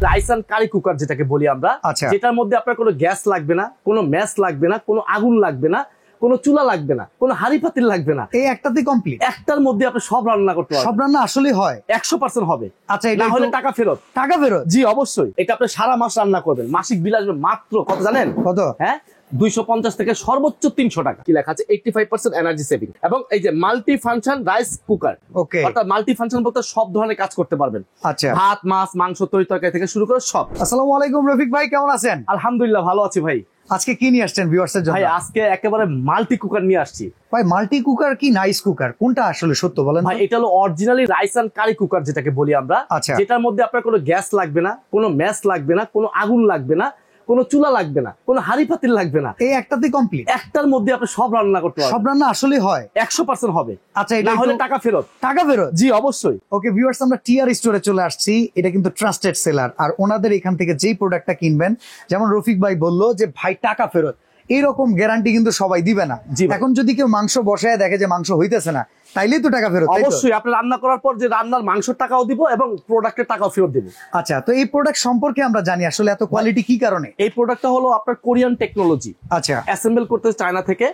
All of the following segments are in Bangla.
রাইসান কারি কুকার যেটাকে বলি আমরা, যেটার মধ্যে আপনার কোনো গ্যাস লাগবে না, কোনো ম্যাচ লাগবে না, কোনো আগুন লাগবে না, কোনো চুলা লাগবে না, কোনো হাড়ি পাতিল লাগবে না। এই একটাতে কমপ্লিট। একটার মধ্যে আপনি সব রান্না করতে পারবেন। সব রান্না আসলে হয় 100% হবে। আচ্ছা, না হলে টাকা ফেরত। টাকা ফেরত? জি অবশ্যই। এটা আপনি সারা মাস রান্না করবেন, মাসিক বিল আসবে মাত্র কত জানেন? কত? হ্যাঁ, 250 থেকে সর্বোচ্চ 300 টাকা। কি লেখা আছে? 85% এনার্জি সেভিং। এবং এই যে মাল্টি ফাংশন রাইস কুকার, ওকে, অর্থাৎ মাল্টি ফাংশন বলতে সব ধরনের কাজ করতে পারবেন। আচ্ছা, ভাত, মাছ, মাংস, তরি-তরকারি থেকে শুরু করে সব। আসসালামু আলাইকুম রফিক ভাই, কেমন আছেন? আলহামদুলিল্লাহ ভালো আছি ভাই। আজকে কি নিয়ে আসছেন ভিউয়ার্সের জন্য? ভাই আজকে একেবারে মাল্টি কুকার নিয়ে আসছি। ভাই মাল্টি কুকার কি নাইস কুকার, কোনটা আসলে সত্য বলেন? ভাই এটা হলো অরিজিনালি রাইসান কারি কুকার যেটাকে বলি আমরা, যেটার মধ্যে আপনার কোনো গ্যাস লাগবে না, কোনো ম্যাচ লাগবে না, কোনো আগুন লাগবে না, কোনো চুলা লাগবে না, কোনো হাড়ি পাতিল লাগবে না। এই একটাতে কমপ্লিট। একটার মধ্যে আপনি সব রান্না করতে পারবেন। সব রান্না আসলে হয় 100% হবে। আচ্ছা, না হলে টাকা ফেরত। টাকা ফেরত? জি অবশ্যই। ওকে ভিউয়ার্স, আমরা টিআর স্টোরে চলে আসছি। এটা কিন্তু ট্রাস্টেড সেলার, আর ওনাদের এখান থেকে যেই প্রোডাক্টটা কিনবেন, যেমন রফিক ভাই বললো যে ভাই টাকা ফেরত, এইরকম গ্যারান্টি কিন্তু সবাই দিবে না। এখন যদি কেউ মাংস বসায় দেখে যে মাংস হইতেছে না, তাইলেই তো টাকা ফেরত। অবশ্যই আপনি রান্না করার পর যে রান্নার মাংসের টাকাও দিব এবং প্রোডাক্টের টাকাও ফেরত দিব। আচ্ছা, তো এই প্রোডাক্ট সম্পর্কে আমরা জানি আসলে এত কোয়ালিটি কি কারণে? এই প্রোডাক্টটা হলো আপনার কোরিয়ান টেকনোলজি। আচ্ছা, অ্যাসেম্বল করতে চায়না থেকে।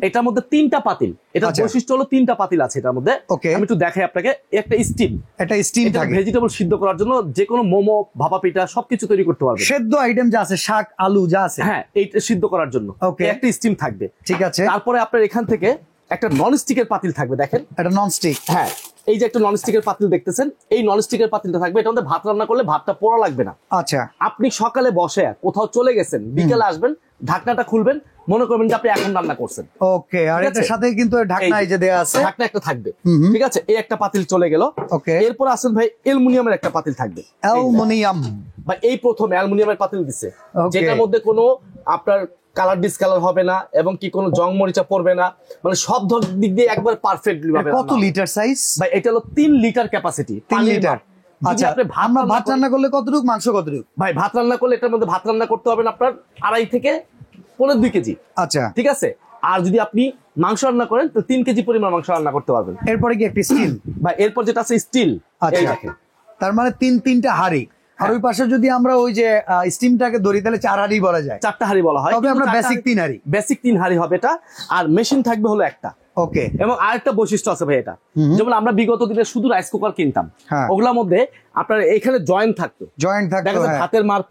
এটার মধ্যে 3টা পাতিল। এটা বৈশিষ্ট্য হলো 3টা পাতিল আছে এটার মধ্যে। আমি একটু দেখাই আপনাকে। একটা স্টিম, এটা স্টিম থাকে ভেজিটেবল সিদ্ধ করার জন্য, যে কোনো মোমো, ভাপা পিঠা সবকিছু তৈরি করতে পারবে। সেদ্ধ আইটেম যা আছে, শাক, আলু যা আছে, হ্যাঁ, এইটা সিদ্ধ করার জন্য একটা স্টিম থাকবে। ঠিক আছে। তারপরে আপনার এখান থেকে একটা নন স্টিকের পাতিল থাকবে। দেখেন, এটা নন স্টিক। হ্যাঁ, এই যে একটা নন স্টিকের পাতিল দেখতেছেন, এই নন স্টিকের পাতিলটা থাকবে। এটার মধ্যে ভাত রান্না করলে ভাতটা পোড়া লাগবে না। আচ্ছা, আপনি সকালে বসে কোথাও চলে গেছেন, বিকেলে আসবেন, ঢাকনাটা খুলবেন, মনে করবেন যে আপনি এখন রান্না করছেন। ওকে, আর এটার সাথে কিন্তু ঢাকনা এই যে দেয়া আছে, ঢাকনা একটা থাকবে। ঠিক আছে, এই একটা পাতিল চলে গেল। ওকে, এরপর আসেন ভাই অ্যালুমিনিয়ামের একটা পাতিল থাকবে। অ্যালুমিনিয়াম ভাই এই প্রথম অ্যালুমিনিয়ামের পাতিল দিছে, যেটার মধ্যে কোনো আপনার কালার ডিসকালার হবে না এবং কি কোনো জং মরিচা পড়বে না, মানে সব দিক দিয়ে একবার পারফেক্টলি ভাবে। কত লিটার সাইজ? ভাই এটা হলো 3 লিটার ক্যাপাসিটি। 3 লিটার। আচ্ছা, আপনি ভাত রান্না করলে কতটুকু, মাংস কতটুকু? ভাই ভাত রান্না করলে এটার মধ্যে ভাত রান্না করতে হবে আপনার 2.5 থেকে 2.5 কেজি। আচ্ছা, ঠিক আছে। আর যদি আপনি মাংস রান্না করেন তো 3 কেজি পরিমাণ মাংস রান্না করতে পারবেন। এরপরে কি একটা স্টিল? ভাই এরপর যেটা আছে স্টিল। আচ্ছা, তার মানে 3টা হাঁড়ি। আর ওই পাশে যদি আমরা ওই যে স্টিমটাকে ধরি, তাহলে 4 হাঁড়ি বলা যায়। 4টা হাঁড়ি বলা হয়, তবে আমরা বেসিক 3 হাঁড়ি। বেসিক 3 হাঁড়ি হবে এটা। আর মেশিন থাকবে হলো একটা। ওকে, এবং আরেকটা বৈশিষ্ট্য আছে ভাই এটা, যেমন আমরা বিগত দিনে শুধু রাইস কুকার কিনতাম, ওগুলোর মধ্যে আপনার এখানে জয়েন্ট থাকতো। হাতের মার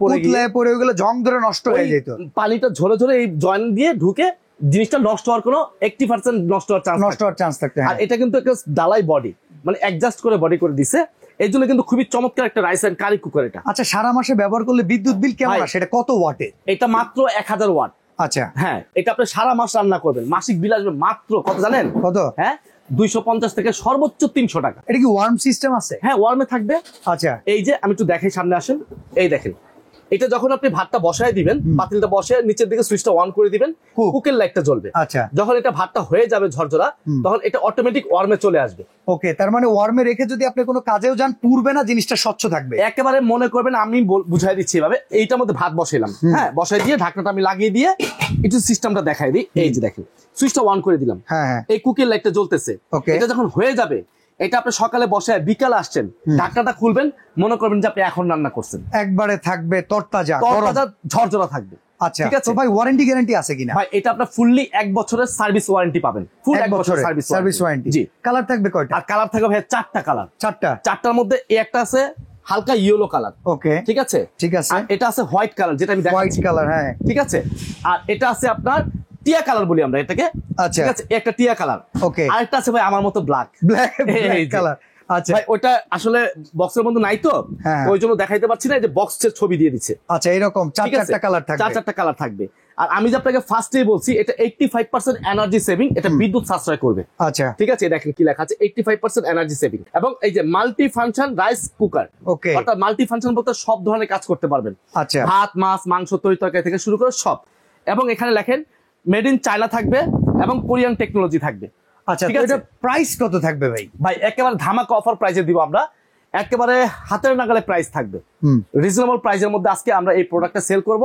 পরে ওগুলো জং ধরে নষ্ট হয়ে যেত। পানিটা ঝরে ঝরে এই জয়েন্ট দিয়ে ঢুকে জিনিসটা নষ্ট হওয়ার কোনো 80% নষ্ট হওয়ার চান্স থাকতো। আর এটা কিন্তু একটা ডালাই বডি, মানে অ্যাডজাস্ট করে বডি করে দিছে। এই জন্য কিন্তু খুবই চমৎকার একটা রাইসান কারি কুকার এটা। আচ্ছা, সারা মাসে ব্যবহার করলে বিদ্যুৎ বিল কেমন আসে? এটা কত ওয়াটের? এটা মাত্র 1000 ওয়াট। আচ্ছা, হ্যাঁ, এটা আপনি সারা মাস রান্না করবেন, মাসিক বিল আসবে মাত্র কত জানেন? কত? হ্যাঁ, 250 থেকে সর্বোচ্চ 300 টাকা। এটা কি ওয়ার্ম সিস্টেম আছে? হ্যাঁ, ওয়ার্মে থাকবে। আচ্ছা, এই যে আমি একটু দেখাই, সামনে আসেন। এই দেখেন, এটা যখন আপনি ভাতটা বসায় দিবেন, পাতিলটা বসে নিচের দিকে সুইচটা অন করে দিবেন, কুকের লাইটটা জ্বলবে। আচ্ছা, যখন এটা ভাতটা হয়ে যাবে ঝরঝরা, তখন এটা অটোমেটিক ওয়ার্মে চলে আসবে। ওকে, তার মানে ওয়ার্মে রেখে যদি আপনি কোনো কাজেও যান, পুড়বে না, জিনিসটা স্বচ্ছ থাকবে। একেবারে মনে করবেন, আমি বুঝাই দিচ্ছি এভাবে। এইটার মধ্যে ভাত বসাইলাম, হ্যাঁ, বসাই দিয়ে ঢাকনাটা আমি লাগিয়ে দিয়ে একটু সিস্টেমটা দেখাই দিই। এই যে দেখেন, সুইচটা অন করে দিলাম, এই কুকের লাইটটা জ্বলতেছে। এটা যখন হয়ে যাবে, এটা আপনি সকালে বসায় বিকালে আসছেন, ঢাকনাটা খুলবেন, মনে করবেন যে আপনি এখন রান্না করছেন। একবারে থাকবে তরতাজা ঝরঝরা থাকবে। আচ্ছা, ঠিক আছে। ভাই ওয়ারেন্টি গ্যারান্টি আছে কিনা? ভাই এটা আপনার ফুললি 1 বছরের সার্ভিস ওয়ারেন্টি পাবেন। ফুল 1 বছরের সার্ভিস ওয়ারেন্টি। জি। কালার থাকবে কয়টা? আর কালার থাকবে ভাই 4টা কালার। 4টার মধ্যে এই একটা আছে হালকা ইয়েলো কালার। ওকে, ঠিক আছে। আর এটা আছে হোয়াইট কালার, যেটা আমি দেখাচ্ছি। হোয়াইট কালার, হ্যাঁ, ঠিক আছে। আর এটা আছে আপনার টিয়া কালার বলি আমরা এটাকে। আচ্ছা, ঠিক আছে, একটা টিয়া কালার। ওকে, আরেকটা আছে ভাই আমার মতো ব্ল্যাক কালার। আচ্ছা ভাই, ওটা আসলে বক্সের মধ্যে নাই তো, ওই জন্য দেখাইতে পারছি না। যে বক্সের ছবি দিয়ে দিচ্ছে। আচ্ছা, এরকম 4টা কালার থাকবে। 4টা কালার থাকবে। আর আমি যে আপনাকে ফার্স্টেই বলছি, এটা 85% এনার্জি সেভিং, এটা বিদ্যুৎ সাশ্রয় করবে। আচ্ছা, ঠিক আছে, দেখেন কি লেখা আছে, 85% এনার্জি সেভিং। এবং এই যে মাল্টি ফাংশন রাইস কুকার, ওকে, অর্থাৎ মাল্টি ফাংশন বলতে সব ধরনের কাজ করতে পারবেন। আচ্ছা, ভাত, মাছ, মাংস, তরি-তরকারি থেকে শুরু করে সব। এবং এখানে লেখেন মেড ইন চায়না থাকবে এবং কোরিয়ান টেকনোলজি থাকবে। আচ্ছা, এটা প্রাইস কত থাকবে ভাই? ভাই একেবারে ধামাকা অফার প্রাইসে দিব আমরা, একেবারে হাতের নাগালে প্রাইস থাকবে, রিজনেবল প্রাইসের মধ্যে আজকে আমরা এই প্রোডাক্টটা সেল করব।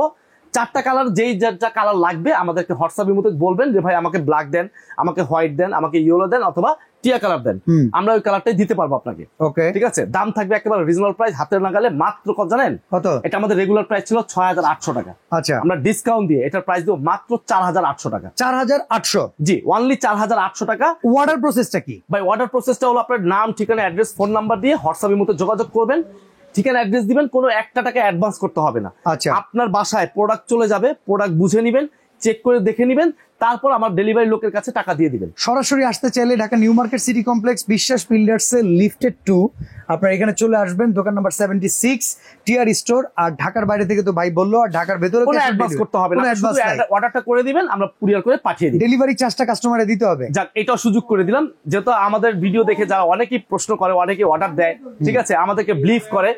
4টা কালার, যেই যা কালার লাগবে আমাদেরকে হোয়াটসঅ্যাপের মধ্যে বলবেন যে ভাই আমাকে ব্ল্যাক দেন, আমাকে হোয়াইট দেন, আমাকে ইয়েলো দেন, অথবা টিয়া কালার দেন, আমরা ওই কালারটাই দিতে পারবো আপনাকে। ওকে, ঠিক আছে, দাম থাকবে একেবারে রিজনেবল প্রাইস, হাতের নাগালে, মাত্র কত জানেন? কত? এটা আমাদের রেগুলার প্রাইস ছিল 6,800 টাকা। আচ্ছা, আমরা ডিসকাউন্ট দিয়ে এটার প্রাইস দেবো মাত্র 4,800 টাকা। 4,800? জি, অনলি 4,800 টাকা। অর্ডার প্রসেসটা কি ভাই? অর্ডার প্রসেসটা হলো আপনার নাম, ঠিকানা, অ্যাড্রেস, ফোন নাম্বার দিয়ে হোয়াটসঅ্যাপের মধ্যে যোগাযোগ করবেন, ঠিকানা অ্যাড্রেস দিবেন, কোনো একটা টাকা অ্যাডভান্স করতে হবে না। আচ্ছা, আপনার বাসায় প্রোডাক্ট চলে যাবে, প্রোডাক্ট বুঝে নিবেন, চেক করে দেখে নিবেন, তারপর আমার ডেলিভারি লোকের কাছে টাকা দিয়ে দিবেন। সরাসরি আসতে চাইলে Dhaka new market city complex বিশ্বাস বিল্ডার্স এর লিফটেড 2 আপনারা এখানে চলে আসবেন, দোকান নাম্বার 76 টিআর স্টোর। আর ঢাকার বাইরে থেকে তো ভাই বললো, আর ঢাকার ভেতরে কোনো অ্যাডভান্স করতে হবে না, শুধু অর্ডারটা করে দিবেন, আমরা কুরিয়ার করে পাঠিয়ে দিই। ডেলিভারি চার্জটা কাস্টমারে দিতে হবে। যাক, এটাও সুযোগ করে দিলাম, যেহেতু আমাদের ভিডিও দেখে যারা অনেকেই প্রশ্ন করে, অনেকেই অর্ডার দেয়, ঠিক আছে, আমাদেরকে ব্লিফ করে,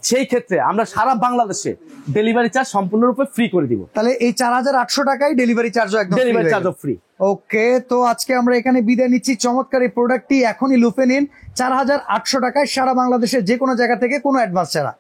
সেই ক্ষেত্রে আমরা সারা বাংলাদেশে ডেলিভারি চার্জ সম্পূর্ণরূপে ফ্রি করে দিব। তাহলে এই 4,800 টাকায় ডেলিভারি চার্জও একদম ডেলিভারি চার্জও ফ্রি। ওকে, তো আজকে আমরা এখানে বিদায় নিচ্ছি। চমৎকার এই প্রোডাক্টটি এখনই লুফে নিন 4,800 টাকায় সারা বাংলাদেশের যে কোনো জায়গা থেকে, কোনো অ্যাডভান্স ছাড়া।